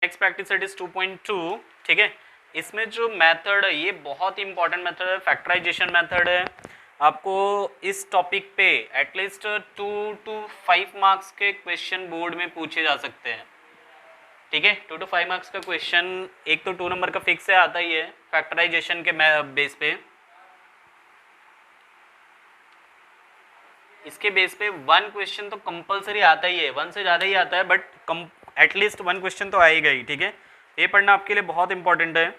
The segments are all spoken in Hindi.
नेक्स्ट प्रैक्टिस सेट इज 2.2, ठीक है। इसमें जो मेथड है ये बहुत ही इंपॉर्टेंट मेथड है, फैक्टराइजेशन मेथड है। आपको इस टॉपिक पे एटलीस्ट 2 to 5 मार्क्स के क्वेश्चन बोर्ड में पूछे जा सकते हैं, ठीक है। 2 to 5 मार्क्स का क्वेश्चन एक तो 2 नंबर का फिक्स है, आता ही है फैक्टराइजेशन के बेस पे। इसके बेस पे 1 क्वेश्चन तो कंपलसरी आता ही है, 1 से ज़्यादा ही आता है, बट एटलीस्ट 1 क्वेश्चन तो आएगा ही, ठीक है। ये पढ़ना आपके लिए बहुत इंपॉर्टेंट है।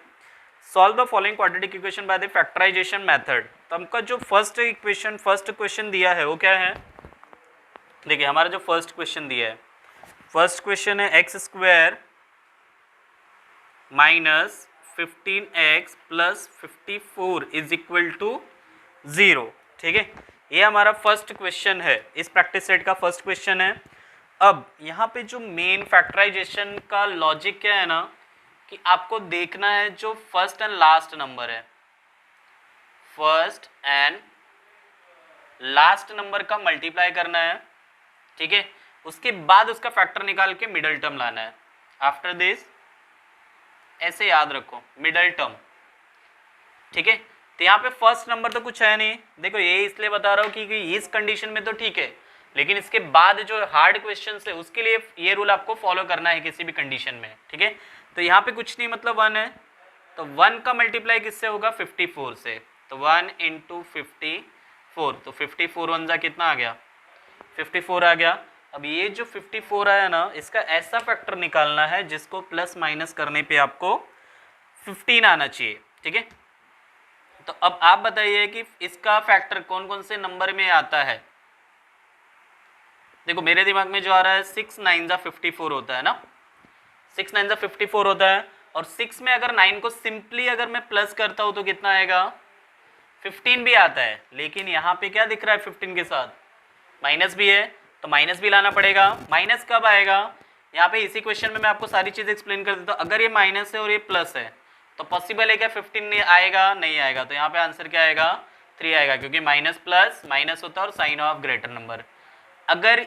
Solve the following quadratic equation by the factorization method. तो हमका जो फर्स्ट क्वेश्चन दिया है वो क्या है, देखिए हमारा जो फर्स्ट क्वेश्चन दिया है, फर्स्ट क्वेश्चन है एक्स स्क्वायर माइनस 15x प्लस 54 इज इक्वल टू 0, ठीक है। ये हमारा फर्स्ट क्वेश्चन है, इस प्रैक्टिस सेट का फर्स्ट क्वेश्चन है। अब यहाँ पे जो मेन फैक्टराइजेशन का लॉजिक क्या है ना, कि आपको देखना है जो फर्स्ट एंड लास्ट नंबर है, फर्स्ट एंड लास्ट नंबर का मल्टीप्लाई करना है, ठीक है। उसके बाद उसका फैक्टर निकाल के मिडल टर्म लाना है। आफ्टर दिस ऐसे याद रखो मिडल टर्म, ठीक है। तो यहाँ पे फर्स्ट नंबर तो कुछ है नहीं, देखो ये इसलिए बता रहा हूँ कि इस कंडीशन में तो ठीक है, लेकिन इसके बाद जो हार्ड क्वेश्चन है उसके लिए ये रूल आपको फॉलो करना है किसी भी कंडीशन में, ठीक है। तो यहाँ पे कुछ नहीं, मतलब 1 है, तो 1 का मल्टीप्लाई किससे होगा, 54 से। तो 1 × 54, तो 54 1 जा कितना आ गया, 54 आ गया। अब ये जो 54 आया ना, इसका ऐसा फैक्टर निकालना है जिसको प्लस माइनस करने पे आपको 15 आना चाहिए, ठीक है। तो अब आप बताइए कि इसका फैक्टर कौन कौन से नंबर में आता है। देखो मेरे दिमाग में जो आ रहा है 6 9 जा 54 होता है ना, 6 9 जा 54 होता है, और 6 में अगर 9 को सिंपली अगर मैं प्लस करता हूं तो कितना आएगा, 15 भी आता है। लेकिन यहाँ पे क्या दिख रहा है, 15 के साथ माइनस भी है, तो माइनस भी लाना पड़ेगा। माइनस कब आएगा, यहाँ पे इसी क्वेश्चन में मैं आपको सारी चीज़ एक्सप्लेन कर देता हूँ। अगर ये माइनस है और ये प्लस है तो पॉसिबल है क्या 15 नहीं आएगा, नहीं आएगा। तो यहाँ पे आंसर क्या आएगा, 3 आएगा, क्योंकि माइनस प्लस माइनस होता है और साइन ऑफ ग्रेटर नंबर। अगर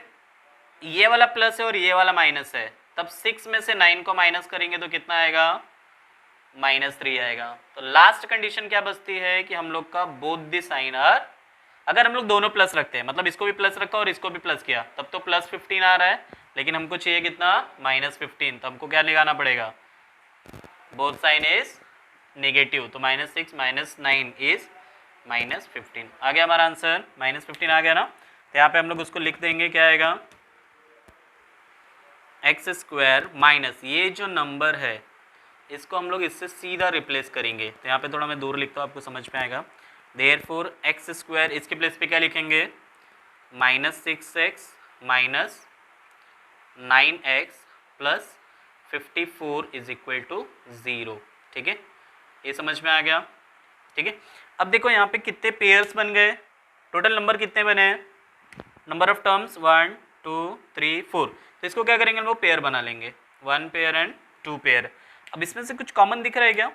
ये वाला प्लस है और ये वाला माइनस है, तब 6 में से 9 को माइनस करेंगे तो कितना आएगा, -3 आएगा। तो लास्ट कंडीशन क्या बचती है कि हम लोग का बोथ द साइन आर, अगर हम लोग दोनों प्लस रखते हैं, मतलब इसको भी प्लस रखा और इसको भी प्लस किया, तब तो +15 आ रहा है, लेकिन हमको चाहिए कितना, -15। तो हमको क्या लगाना पड़ेगा, बोथ साइन इज नेगेटिव, तो -6 -9 इज -15 आ गया हमारा आंसर, -15 आ गया ना। तो यहाँ पे हम लोग उसको लिख देंगे, क्या आएगा, x² माइनस ये जो नंबर है इसको हम लोग इससे सीधा रिप्लेस करेंगे। तो यहाँ पे थोड़ा मैं दूर लिखता हूँ, आपको समझ में आएगा। देयरफॉर x² इसके प्लेस पे क्या लिखेंगे, -6x minus 9x plus 54 is equal to 0, ठीक है। ये समझ में आ गया, ठीक है। अब देखो यहाँ पे कितने पेयर्स बन गए, टोटल नंबर कितने बने हैं, नंबर ऑफ टर्म्स 1 2 3 4। तो इसको क्या करेंगे, वो पेयर बना लेंगे, 1 पेयर एंड 2 पेयर। अब इसमें से कुछ कॉमन दिख रहा है क्या,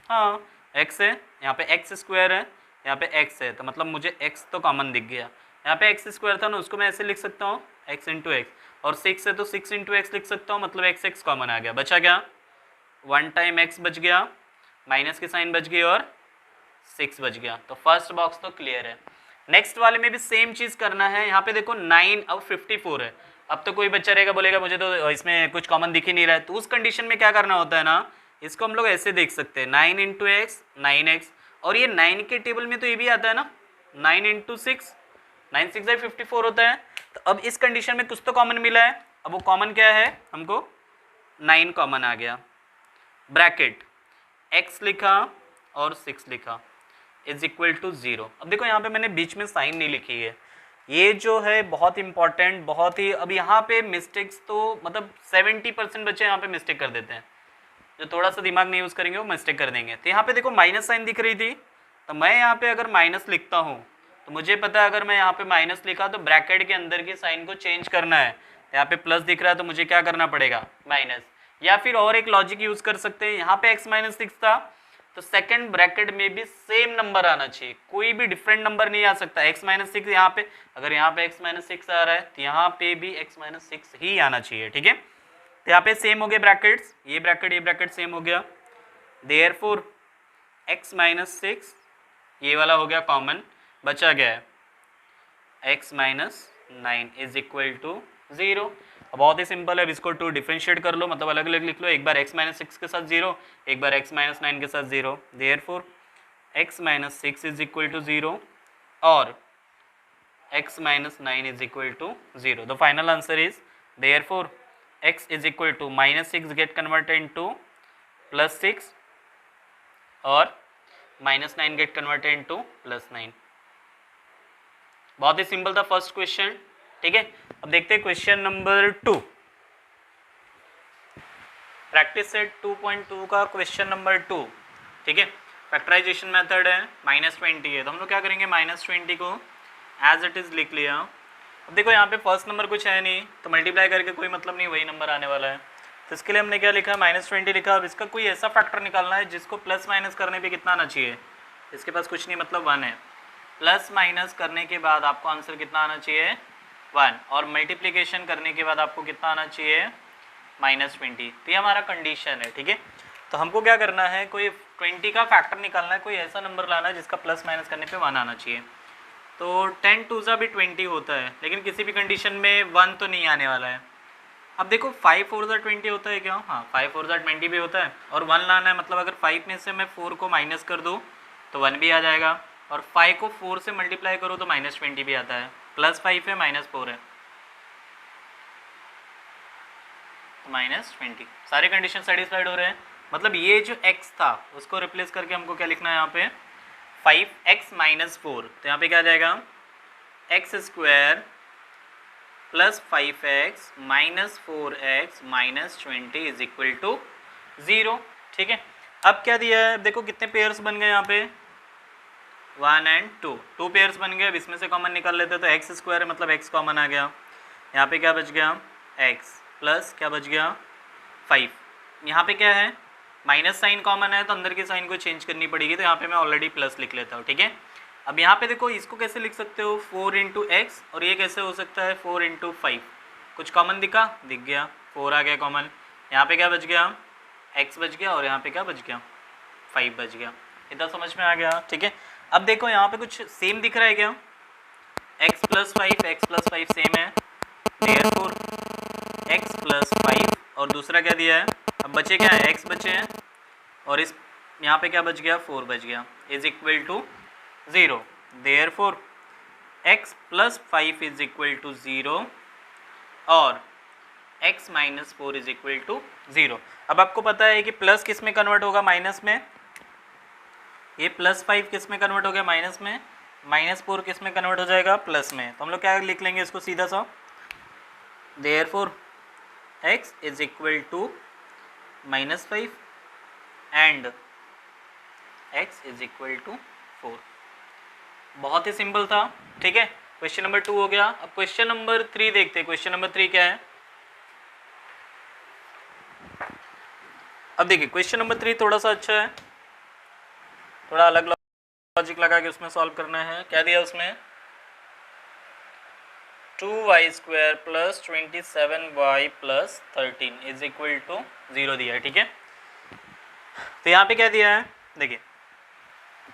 हाँ x है, यहाँ पे x² है, यहाँ पे x है, तो मतलब मुझे x तो कॉमन दिख गया। यहाँ पे x² था ना, उसको मैं ऐसे लिख सकता हूँ x × x, और 6 है तो 6 × x लिख सकता हूँ, मतलब x कॉमन आ गया। बचा क्या, 1 टाइम x बच गया, माइनस की साइन बच गई और 6 बच गया। तो फर्स्ट बॉक्स तो क्लियर है। नेक्स्ट वाले में भी सेम चीज़ करना है। यहाँ पे देखो 9 अब 54 है, अब तो कोई बच्चा रहेगा बोलेगा मुझे तो इसमें कुछ कॉमन दिख ही नहीं रहा है। तो उस कंडीशन में क्या करना होता है ना, इसको हम लोग ऐसे देख सकते हैं, 9 × x 9x, और ये 9 के टेबल में तो ये भी आता है ना, 9 × 6 9 6 54 होता है। तो अब इस कंडीशन में कुछ तो कॉमन मिला है, अब वो कॉमन क्या है, हमको 9 कॉमन आ गया, ब्रैकेट x लिखा और 6 लिखा इज इक्वल टू 0। अब देखो यहाँ पे मैंने बीच में साइन नहीं लिखी है, ये जो है बहुत इंपॉर्टेंट, बहुत ही। अब यहाँ पे मिस्टेक्स तो मतलब 70% बच्चे यहाँ पे मिस्टेक कर देते हैं, जो थोड़ा सा दिमाग नहीं यूज़ करेंगे वो मिस्टेक कर देंगे। तो यहाँ पे देखो माइनस साइन दिख रही थी, तो मैं यहाँ पे अगर माइनस लिखता हूँ तो मुझे पता है अगर मैं यहाँ पे माइनस लिखा तो ब्रैकेट के अंदर की साइन को चेंज करना है। यहाँ पे प्लस दिख रहा है तो मुझे क्या करना पड़ेगा, माइनस। या फिर और एक लॉजिक यूज़ कर सकते हैं, यहाँ पे x-6 था तो सेकंड ब्रैकेट में भी सेम नंबर आना चाहिए, कोई भी डिफरेंट नंबर नहीं आ सकता। x-6 यहाँ पे, अगर यहाँ पे x-6 आ रहा है तो यहाँ पे भी x-6 ही आना चाहिए, ठीक है। तो यहाँ पे सेम हो गए ब्रैकेट्स, ये ब्रैकेट सेम हो गया, देयरफॉर x माइनस 6 ये वाला हो गया कॉमन, बचा गया है x minus 9 is equal to 0। बहुत ही सिंपल है, अब इसको टू डिफरेंशिएट कर लो, मतलब अलग अलग लिख लो, एक बार x माइनस 6 के साथ 0, एक बार x माइनस 9 के साथ 0, therefore x minus 6 is equal to 0 और x minus 9 is equal to 0। The final answer is therefore x is equal to minus 6 get converted into plus 6 और minus 9 get converted into plus 9। बहुत ही सिंपल था फर्स्ट क्वेश्चन, ठीक है। अब देखते हैं क्वेश्चन नंबर 2, प्रैक्टिस सेट 2.2 का क्वेश्चन नंबर 2, ठीक है। फैक्टराइजेशन मेथड है, -20 है, तो हम लोग क्या करेंगे, -20 को एज इट इज लिख लिया। अब देखो यहाँ पे फर्स्ट नंबर कुछ है नहीं, तो मल्टीप्लाई करके कोई मतलब नहीं, वही नंबर आने वाला है, तो इसके लिए हमने क्या लिखा, -20 लिखा। अब इसका कोई ऐसा फैक्टर निकालना है जिसको प्लस माइनस करने पे कितना आना चाहिए, इसके पास कुछ नहीं, मतलब 1 है, प्लस माइनस करने के बाद आपको आंसर कितना आना चाहिए 1, और मल्टीप्लिकेशन करने के बाद आपको कितना आना चाहिए -20। तो ये हमारा कंडीशन है, ठीक है। तो हमको क्या करना है, कोई 20 का फैक्टर निकालना है, कोई ऐसा नंबर लाना है जिसका प्लस माइनस करने पे 1 आना चाहिए। तो 10 2 भी 20 होता है, लेकिन किसी भी कंडीशन में 1 तो नहीं आने वाला है। अब देखो 5 4 20 होता है क्या, हाँ 5 4 20 भी होता है, और 1 लाना है, मतलब अगर 5 में से मैं 4 को माइनस कर दूँ तो 1 भी आ जाएगा, और 5 को 4 से मल्टीप्लाई करो तो -20 भी आता है, +5 है -4 है तो -20। सारे कंडीशन सेटिस्फाइड हो रहे हैं, मतलब ये जो x था उसको रिप्लेस करके हमको क्या लिखना है यहाँ पे 5x - 4, तो यहाँ पे क्या आ जाएगा x² + 5x - 4x - 20 is equal to 0, ठीक है। अब क्या दिया है, देखो कितने पेयर्स बन गए यहाँ पे 1 और 2 पेयर्स बन गए। अब इसमें से कॉमन निकाल लेते हैं, तो x² है, मतलब x कॉमन आ गया, यहाँ पे क्या बच गया x प्लस क्या बच गया 5, यहाँ पे क्या है माइनस साइन कॉमन है, तो अंदर के साइन को चेंज करनी पड़ेगी, तो यहाँ पे मैं ऑलरेडी प्लस लिख लेता हूँ, ठीक है। अब यहाँ पे देखो इसको कैसे लिख सकते हो 4 × x, और ये कैसे हो सकता है 4 × 5, कुछ कॉमन दिख गया 4 आ गया कॉमन, यहाँ पे क्या बच गया x बच गया, और यहाँ पे क्या बच गया 5 बच गया। इतना समझ में आ गया, ठीक है। अब देखो यहाँ पे कुछ सेम दिख रहा है क्या, x + 5 सेम है, देयरफॉर x + 5, और दूसरा क्या दिया है, अब बचे क्या है x बचे हैं, और इस यहाँ पे क्या बच गया 4 बच गया, is equal to 0, therefore x + 5 is equal to 0 और x - 4 इज इक्वल टू 0। अब आपको पता है कि प्लस किस में कन्वर्ट होगा माइनस में, ये +5 किस में कन्वर्ट हो गया माइनस में, -4 किस में कन्वर्ट हो जाएगा प्लस में, तो हम लोग क्या लिख लेंगे इसको सीधा सा, therefore x is equal to -5 and x is equal to 4। बहुत ही सिंपल था, ठीक है। क्वेश्चन नंबर 2 हो गया। अब क्वेश्चन नंबर 3 देखते हैं, क्वेश्चन नंबर 3 क्या है। अब देखिए क्वेश्चन नंबर 3 थोड़ा सा अच्छा है, थोड़ा अलग लॉजिक लगा के उसमें सॉल्व करना है। क्या दिया उसमें 2y² + 27y + 13 is equal to 0 दिया है, ठीक है। तो यहाँ पे क्या दिया है, देखिए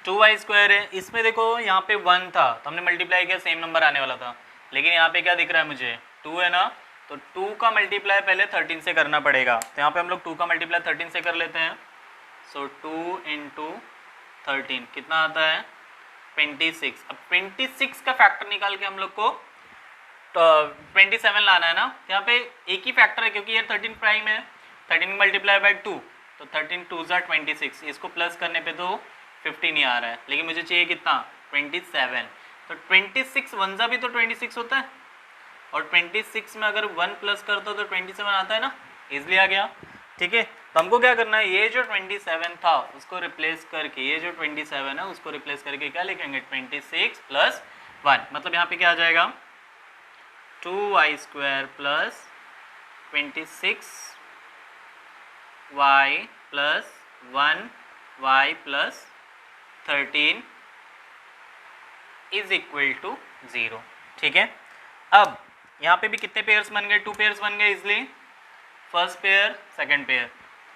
2y² है, इसमें देखो यहाँ पे 1 था तो हमने मल्टीप्लाई किया, सेम नंबर आने वाला था, लेकिन यहाँ पे क्या दिख रहा है मुझे 2 है ना, तो 2 का मल्टीप्लाई पहले 13 से करना पड़ेगा, तो यहाँ पे हम लोग 2 का मल्टीप्लाई 13 से कर लेते हैं। सो 2 × 13 कितना आता है 26। अब 26 का फैक्टर निकाल के हम लोग को तो 27 लाना है ना, तो यहाँ पे एक ही फैक्टर है क्योंकि ये 13 प्राइम है, 13 मल्टीप्लाई बाई 2 तो 13 2 = 26, इसको प्लस करने पे तो 50 नहीं आ रहा है, लेकिन मुझे चाहिए कितना 27, तो 26 1 भी तो 26 होता है, और 26 में अगर 1 प्लस करता हो तो 27 आता है ना, इजली आ गया, ठीक है। तो हमको क्या करना है, ये जो 27 था उसको रिप्लेस करके, ये जो 27 है उसको रिप्लेस करके क्या लिखेंगे 26 + 1, मतलब यहाँ पे क्या आ जाएगा 2y² + 26y + 1y + 13 is equal to 0, ठीक है। अब यहाँ पे भी कितने पेयर्स बन गए 2 पेयर्स बन गए, इसलिए फर्स्ट पेयर सेकंड पेयर।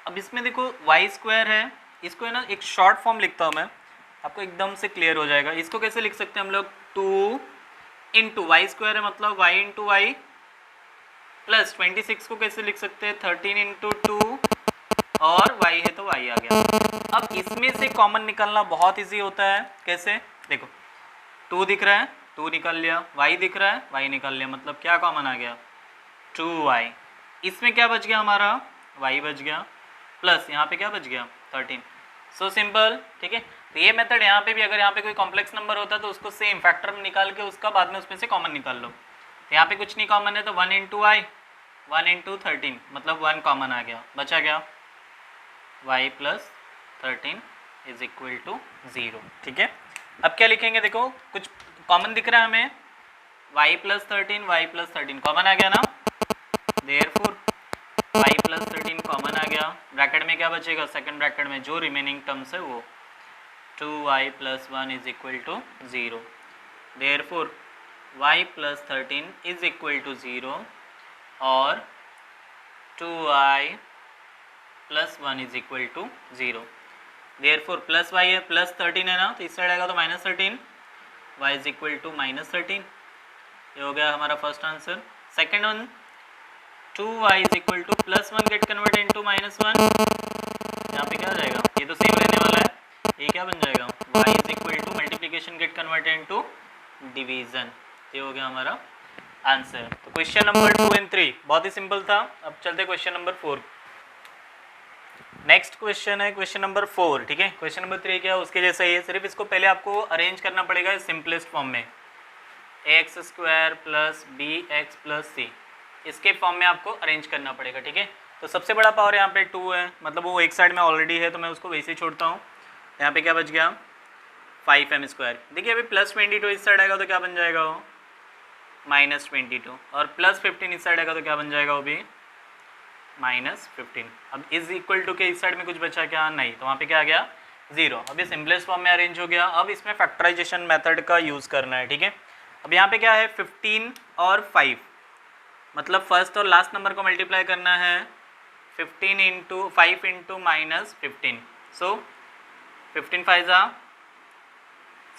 अब इसमें देखो वाई स्क्वायर है, इसको है ना एक शॉर्ट फॉर्म लिखता हूँ मैं, आपको एकदम से क्लियर हो जाएगा। इसको कैसे लिख सकते हैं हम लोग, 2 इंटू वाई स्क्वायर है मतलब y इंटू वाई, प्लस 26 को कैसे लिख सकते हैं 13 इंटू 2, और y है तो y आ गया। अब इसमें से कॉमन निकालना बहुत इजी होता है, कैसे देखो 2 दिख रहा है 2 निकाल लिया, y दिख रहा है y निकाल लिया, मतलब क्या कॉमन आ गया 2y। इसमें क्या बच गया हमारा y बच गया, प्लस यहाँ पे क्या बच गया 13। सो सिंपल, ठीक है। तो ये मेथड यहाँ पे भी, अगर यहाँ पे कोई कॉम्प्लेक्स नंबर होता है तो उसको सेम फैक्टर में निकाल के उसका बाद में उसमें से कॉमन निकाल लो। तो यहाँ पे कुछ नहीं कॉमन है तो 1 इंटू वाई 1 इंटू 13 मतलब 1 कॉमन आ गया, बचा गया y plus 13 is equal to 0, ठीक है। अब क्या लिखेंगे, देखो कुछ कॉमन दिख रहा है हमें, y प्लस 13 कॉमन आ गया ना, देयरफॉर y प्लस 13 कॉमन आ गया। ब्रैकेट में क्या बचेगा, सेकंड ब्रैकेट में जो रिमेनिंग टर्म्स है वो 2y plus 1 is equal to 0, therefore y plus 13 is equal to 0 और 2y plus 1 is equal to 0। Therefore plus y है, प्लस 13 है ना, तो इस साइड आएगा तो minus 13, y is equal to minus 13। ये हो गया हमारा first answer. Second one 2y is equal to plus 1 get convert into minus 1, यहाँ पे क्या आ जाएगा, ये तो सेम रहने वाला है, ये क्या बन जाएगा y is equal to multiplication get convert into division. ये हो गया हमारा आंसर। तो क्वेश्चन नंबर 2 एंड 3 बहुत ही सिंपल था। अब चलते क्वेश्चन नंबर 4। नेक्स्ट क्वेश्चन है क्वेश्चन नंबर 4, ठीक है। क्वेश्चन नंबर 3 क्या है उसके जैसा ही है, सिर्फ इसको पहले आपको अरेंज करना पड़ेगा सिंपलेस्ट फॉर्म में, X square plus B X plus C, इसके फॉर्म में आपको अरेंज करना पड़ेगा, ठीक है। तो सबसे बड़ा पावर यहाँ पे 2 है, मतलब वो एक साइड में ऑलरेडी है तो मैं उसको वैसे ही छोड़ता हूँ। यहाँ पे क्या बच गया 5m²। देखिए अभी प्लस 22 इस साइड आएगा तो क्या बन जाएगा वो माइनस 22, और प्लस 15 इस साइड आएगा तो क्या बन जाएगा वो भी माइनस 15। अब इज इक्वल टू के इस साइड में कुछ बचा क्या, नहीं, तो वहाँ पे क्या आ गया 0। अब ये सिंपलेस्ट फॉर्म में अरेंज हो गया। अब इसमें फैक्टराइजेशन मेथड का यूज़ करना है, ठीक है। अब यहाँ पे क्या है 15 और 5, मतलब फर्स्ट और लास्ट नंबर को मल्टीप्लाई करना है 15 इंटू 5 इंटू माइनस 15, सो 15 5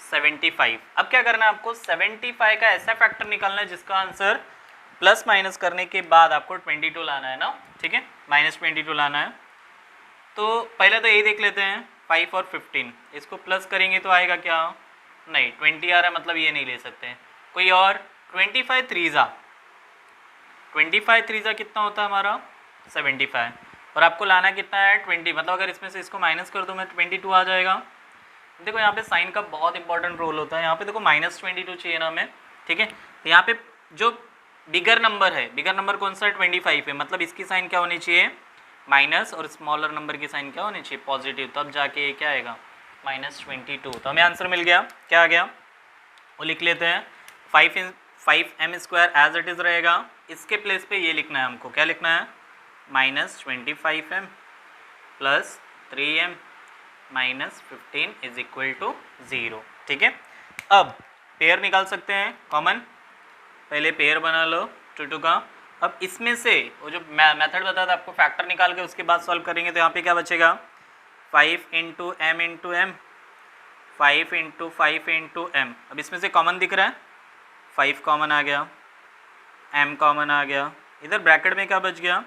75। अब क्या करना है आपको 75 का ऐसा फैक्टर निकालना है जिसका आंसर प्लस माइनस करने के बाद आपको 22 लाना है ना, ठीक है, माइनस 22 लाना है। तो पहले तो यही देख लेते हैं 5 और 15, इसको प्लस करेंगे तो आएगा क्या, नहीं 20 आ रहा है, मतलब ये नहीं ले सकते। कोई और 25 3 कितना होता है हमारा 75, और आपको लाना कितना है 20, मतलब अगर इसमें से इसको माइनस कर दूँ मैं 22 आ जाएगा। देखो यहाँ पे साइन का बहुत इंपॉर्टेंट रोल होता है, यहाँ पे देखो माइनस 22 चाहिए ना हमें, ठीक है। तो यहाँ पे जो बिगर नंबर है, बिगर नंबर कौन सा है 25 है, मतलब इसकी साइन क्या होनी चाहिए माइनस, और स्मॉलर नंबर की साइन क्या होनी चाहिए पॉजिटिव, तब जाके ये क्या आएगा माइनस 22। तो हमें आंसर मिल गया, क्या आ गया वो लिख लेते हैं 5m² एज इट इज़ रहेगा, इसके प्लेस पे ये लिखना है हमको, क्या लिखना है minus 25m plus 3m minus 15 is equal to 0, ठीक है। अब पेयर निकाल सकते हैं कॉमन, पहले पेयर बना लो 2 का। अब इसमें से वो जो मेथड बताया था आपको फैक्टर निकाल के उसके बाद सॉल्व करेंगे, तो यहाँ पे क्या बचेगा 5 into M into M, 5 into 5 into M. अब इसमें से कॉमन दिख रहा है 5 कॉमन आ गया, m कॉमन आ गया, इधर ब्रैकेट में क्या बच गया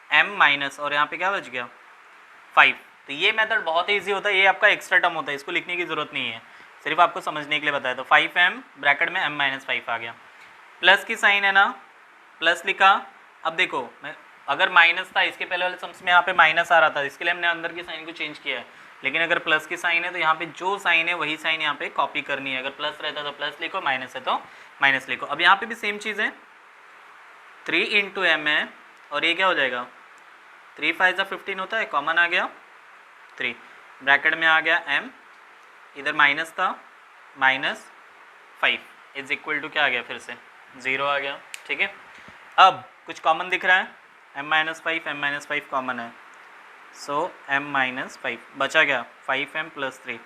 m माइनस, और यहाँ पे क्या बच गया 5। तो ये मेथड बहुत ही ईजी होता है, ये आपका एक्स्ट्रा टर्म होता है, इसको लिखने की ज़रूरत नहीं है, सिर्फ आपको समझने के लिए बताया। तो 5m ब्रैकेट में m माइनस 5 आ गया, प्लस की साइन है ना, प्लस लिखा। अब देखो मैं अगर माइनस था इसके पहले वाले सम्स में यहाँ पे माइनस आ रहा था, इसके लिए हमने अंदर की साइन को चेंज किया है, लेकिन अगर प्लस की साइन है तो यहाँ पे जो साइन है वही साइन यहाँ पे कॉपी करनी है, अगर प्लस रहता तो प्लस लिखो, माइनस है तो माइनस लिखो। अब यहाँ पे भी सेम चीज़ है 3 इंटू एम है, और ये क्या हो जाएगा 3 5 15 होता है, कॉमन आ गया 3, ब्रैकेट में आ गया m, इधर माइनस था माइनस 5 इज इक्वल टू क्या आ गया फिर से 0 आ गया, ठीक है। अब कुछ कॉमन दिख रहा है m माइनस 5 कॉमन है, सो m माइनस 5 बचा गया 5m plus 3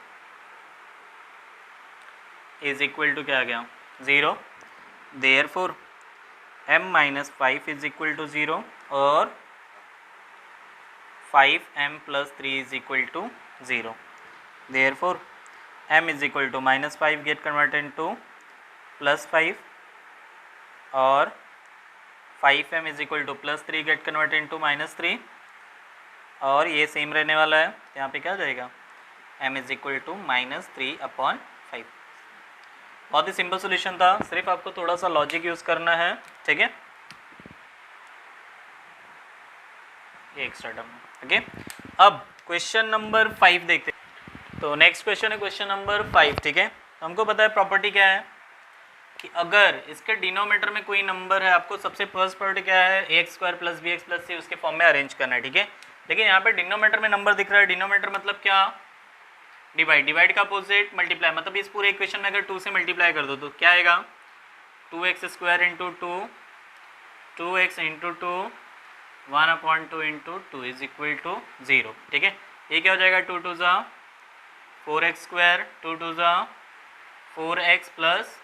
is equal to क्या आ गया 0, therefore m minus 5 is equal to 0 और 5m plus 3 is equal to 0. Therefore m is equal to -5 get converted into +5 और 5m is equal to +3 get converted into -3 और ये सेम रहने वाला है, तो यहाँ पे क्या आ जाएगा m is equal to -3/5. बहुत ही सिंपल सोल्यूशन था, सिर्फ आपको थोड़ा सा लॉजिक यूज़ करना है, ठीक है, ये एक्स्ट्रा टर्म. ओके, अब क्वेश्चन नंबर 5 देखते हैं. तो नेक्स्ट क्वेश्चन है क्वेश्चन नंबर 5, ठीक है. तो हमको पता है प्रॉपर्टी क्या है कि अगर इसके डिनोमिनेटर में कोई नंबर है, आपको सबसे फर्स्ट प्रॉपर्टी क्या है, ax² + bx + c उसके फॉर्म में अरेंज करना है, ठीक है. लेकिन यहाँ पे डिनोमिनेटर में नंबर दिख रहा है, डिनोमिनेटर मतलब क्या, डिवाइड का अपोजिट मल्टीप्लाई, मतलब इस पूरे इक्वेशन में अगर 2 से मल्टीप्लाई कर दो तो क्या आएगा, 2x² × 2 2x × 2 1/2 × 2 is equal to 0, ठीक है. ये क्या हो जाएगा, 2 2 ज़ा 4x², 2 2 ज़ा 4x +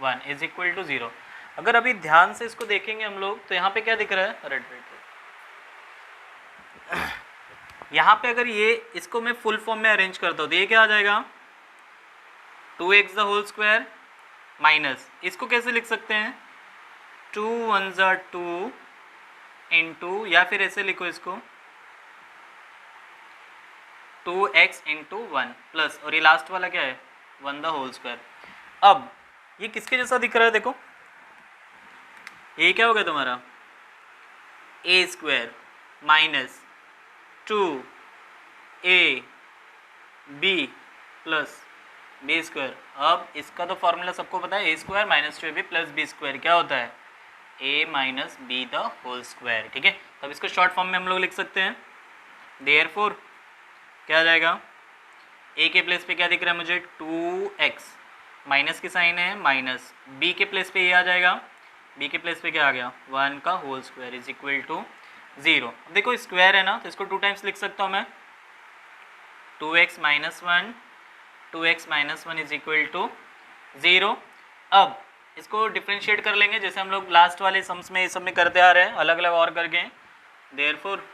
1 इज इक्वल टू 0. अगर अभी ध्यान से इसको देखेंगे हम लोग तो यहाँ पे क्या दिख रहा है, रेड यहाँ पे अगर ये इसको मैं फुल फॉर्म में अरेंज करता हूँ तो ये क्या आ जाएगा, 2x² माइनस, इसको कैसे लिख सकते हैं, 2 1 ज़ा 2 इंटू, या फिर ऐसे लिखो इसको 2x × 1 प्लस, और ये लास्ट वाला क्या है 1/2. अब ये किसके जैसा दिख रहा है, देखो ये क्या हो गया तुम्हारा, a² minus 2ab plus b². अब इसका तो फॉर्मूला सबको पता है, a² - 2ab + b² क्या होता है, a - b², ठीक है. तो अब इसको शॉर्ट फॉर्म में हम लोग लिख सकते हैं. देयरफॉर क्या आ जाएगा, a के प्लेस पे क्या दिख रहा है मुझे, 2x, माइनस की साइन है माइनस, b के प्लेस पे ये आ जाएगा, b के प्लेस पे क्या आ गया, 1² इज इक्वल टू 0. अब देखो स्क्वायर है ना, तो इसको 2 टाइम्स लिख सकता हूँ मैं, 2x - 1 2x - 1 is equal to 0. अब इसको डिफ्रेंशिएट कर लेंगे जैसे हम लोग लास्ट वाले सम्स में, इस सब में करते आ रहे हैं, अलग अलग और करके. Therefore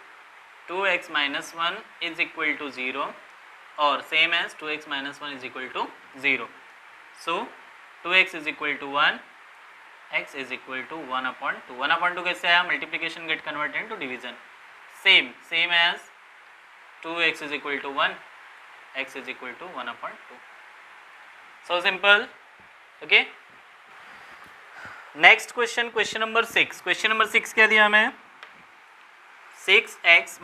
2x - 1 is equal to 0 और same as 2x - 1 is equal to 0. So 2x is equal to 1, x is equal to 1/2. 1/2 कैसे आया, multiplication get converted into division, same as 2x is equal to 1, x is equal to 1/2. So simple. Okay, next question, question number 6. Question number 6 क्या दिया हमें, 6x -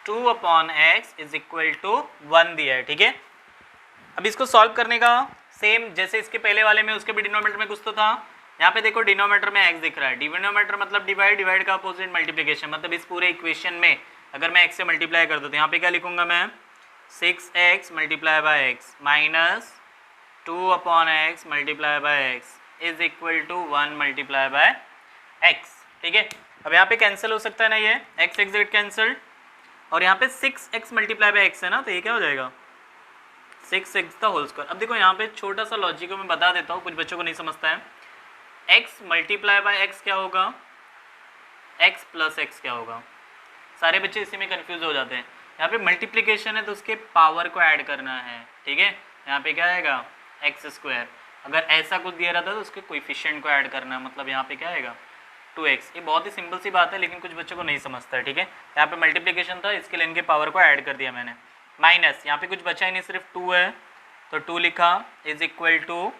2/x is equal to 1 दिया है, ठीक है. अब इसको सॉल्व करने का सेम जैसे इसके पहले वाले में, उसके भी डिनोमिनेटर में कुछ तो था. यहाँ पे देखो डिनोमिनेटर में x दिख रहा है, डिनोमिनेटर मतलब डिवाइड का अपोजिट मल्टीप्लिकेशन, मतलब इस पूरे इक्वेशन में अगर मैं x से मल्टीप्लाई कर दूँ तो यहाँ पे क्या लिखूंगा मैं, 6x × x minus 2/x × x is equal to 1 × x, ठीक है. अब यहाँ पे कैंसिल हो सकता है ना, ये x गेट कैंसिल्ड, और यहाँ पे 6x × x है ना, तो ये क्या हो जाएगा 6x². अब देखो यहाँ पे छोटा सा लॉजिक मैं बता देता हूँ, कुछ बच्चों को नहीं समझता है. x × x क्या होगा, x + x क्या होगा, सारे बच्चे इसी में कंफ्यूज हो जाते हैं. यहाँ पे मल्टीप्लिकेशन है तो उसके पावर को ऐड करना है, ठीक है. यहाँ पे क्या आएगा x², अगर ऐसा कुछ दिया रहता तो उसके कोएफिशिएंट को ऐड करना है, मतलब यहाँ पे क्या आएगा 2x. ये बहुत ही सिंपल सी बात है लेकिन कुछ बच्चों को नहीं समझता है, ठीक है. यहाँ पे मल्टीप्लिकेशन था, इसके लिए इनके पावर को ऐड कर दिया मैंने. माइनस यहाँ पे कुछ बचा ही नहीं, सिर्फ 2 है तो 2 लिखा इज इक्वल टू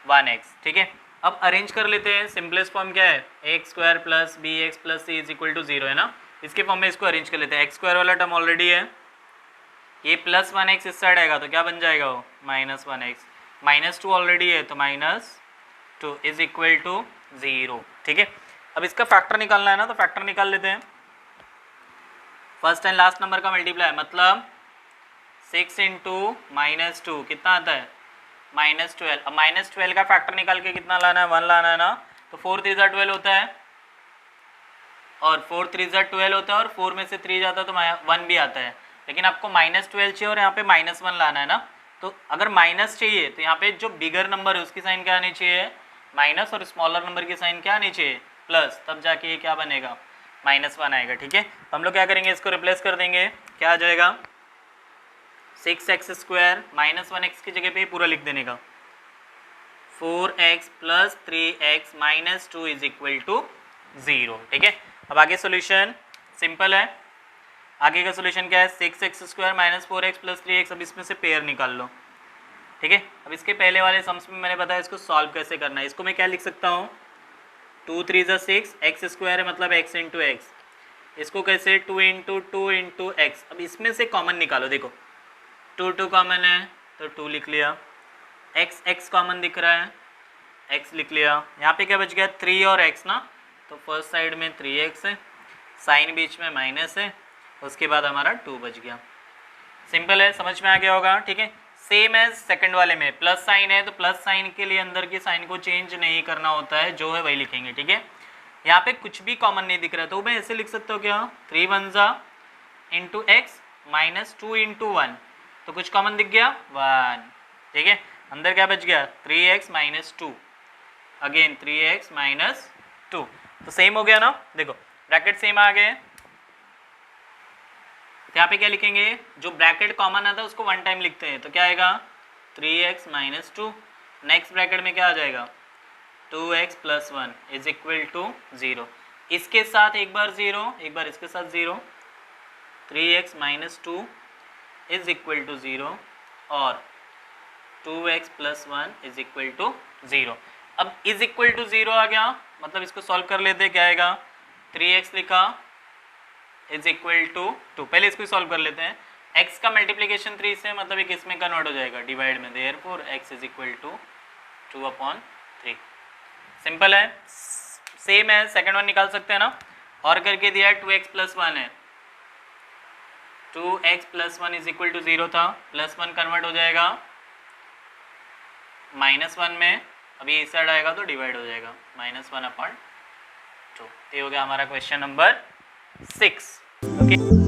1x, ठीक है. अब अरेंज कर लेते हैं, सिंपलेस्ट फॉर्म क्या है, x² + bx + c is equal to 0 है ना, इसके फॉर्म में इसको अरेंज कर लेते हैं. x² वाला टर्म ऑलरेडी है, ये +1x इस साइड आएगा तो क्या बन जाएगा वो -1x, -2 ऑलरेडी है तो -2 इज इक्वल टू 0, ठीक है. अब इसका फैक्टर निकालना है ना, तो फैक्टर निकाल लेते हैं. फर्स्ट एंड लास्ट नंबर का मल्टीप्लाई, मतलब 6 × -2 कितना आता है -12. अब -12 का फैक्टर निकाल के कितना लाना है, 1 लाना है ना, तो 4 3 = 12 होता है, और 4 3 = 12 होता है, और 4 में से 3 जाता है तो 1 भी आता है. लेकिन आपको -12 चाहिए और यहाँ पे -1 लाना है ना, तो अगर माइनस चाहिए तो यहाँ पे जो बिगर नंबर है उसकी साइन क्या आनी चाहिए माइनस, और स्मॉलर नंबर की साइन क्या आनी चाहिए प्लस, तब जाके ये क्या बनेगा -1 आएगा। ठीक है, तो हम लोग क्या करेंगे, इसको रिप्लेस कर देंगे, क्या आ जाएगा 6x स्क्वायर -1x की जगह पे पूरा लिख देने का 4x plus 3x minus 2 is equal to 0। ठीक है, अब आगे सोल्यूशन सिंपल है। आगे का सोल्यूशन क्या है, 6x square minus 4x plus 3x। अब इसमें से पेयर निकाल लो। ठीक है, अब इसके पहले वाले सम्स में मैंने बताया इसको सॉल्व कैसे करना है। इसको मैं क्या लिख सकता हूँ, 2 3 ज़ा 6, एक्स स्क्वायर है मतलब x इंटू एक्स। इसको कैसे 2 इंटू एक्स। अब इसमें से कॉमन निकालो, देखो 2 कॉमन है तो 2 लिख लिया, x कॉमन दिख रहा है, x लिख लिया। यहाँ पे क्या बच गया 3 और x ना, तो फर्स्ट साइड में 3x है, साइन बीच में माइनस है, उसके बाद हमारा 2 बच गया। सिंपल है, समझ में आ गया होगा। ठीक है, सेम एज सेकंड वाले में प्लस साइन है तो प्लस साइन के लिए अंदर के साइन को चेंज नहीं करना होता है, जो है वही लिखेंगे। ठीक है, यहाँ पे कुछ भी कॉमन नहीं दिख रहा तो मैं ऐसे लिख सकता हूँ क्या, 3 1 ज़ा इंटू एक्स माइनस 2 इंटू 1, तो कुछ कॉमन दिख गया 1। ठीक है, अंदर क्या बच गया 3x minus 2, again 3x minus 2, तो सेम हो गया ना। देखो ब्रैकेट सेम आ गए, यहाँ पे क्या लिखेंगे, जो ब्रैकेट कॉमन आता है उसको 1 टाइम लिखते हैं, तो क्या आएगा 3x माइनस 2। नेक्स्ट ब्रैकेट में क्या आ जाएगा 2x plus 1 is equal to 0। इसके साथ एक बार 0, एक बार इसके साथ 0, 3x minus 2 is equal to 0 और 2x plus 1 is equal to 0। अब इज इक्वल टू 0 आ गया, मतलब इसको सॉल्व कर लेते हैं। क्या आएगा 3x लिखा इज इक्वल टू 2, पहले इसको सॉल्व कर लेते हैं। x का मल्टीप्लिकेशन 3 से मतलब एक इसमें कन्वर्ट हो जाएगा डिवाइड में, therefore x is equal to 2/3। Simple है, सेम है, सेकंड वन निकाल सकते हैं ना। और करके दिया है 2x प्लस 1 है, 2x plus 1 is equal to 0 था, प्लस 1 कन्वर्ट हो जाएगा -1 में, अभी इस साइड आएगा तो डिवाइड हो जाएगा -1/2। ये हो गया हमारा क्वेश्चन नंबर 6। ओके।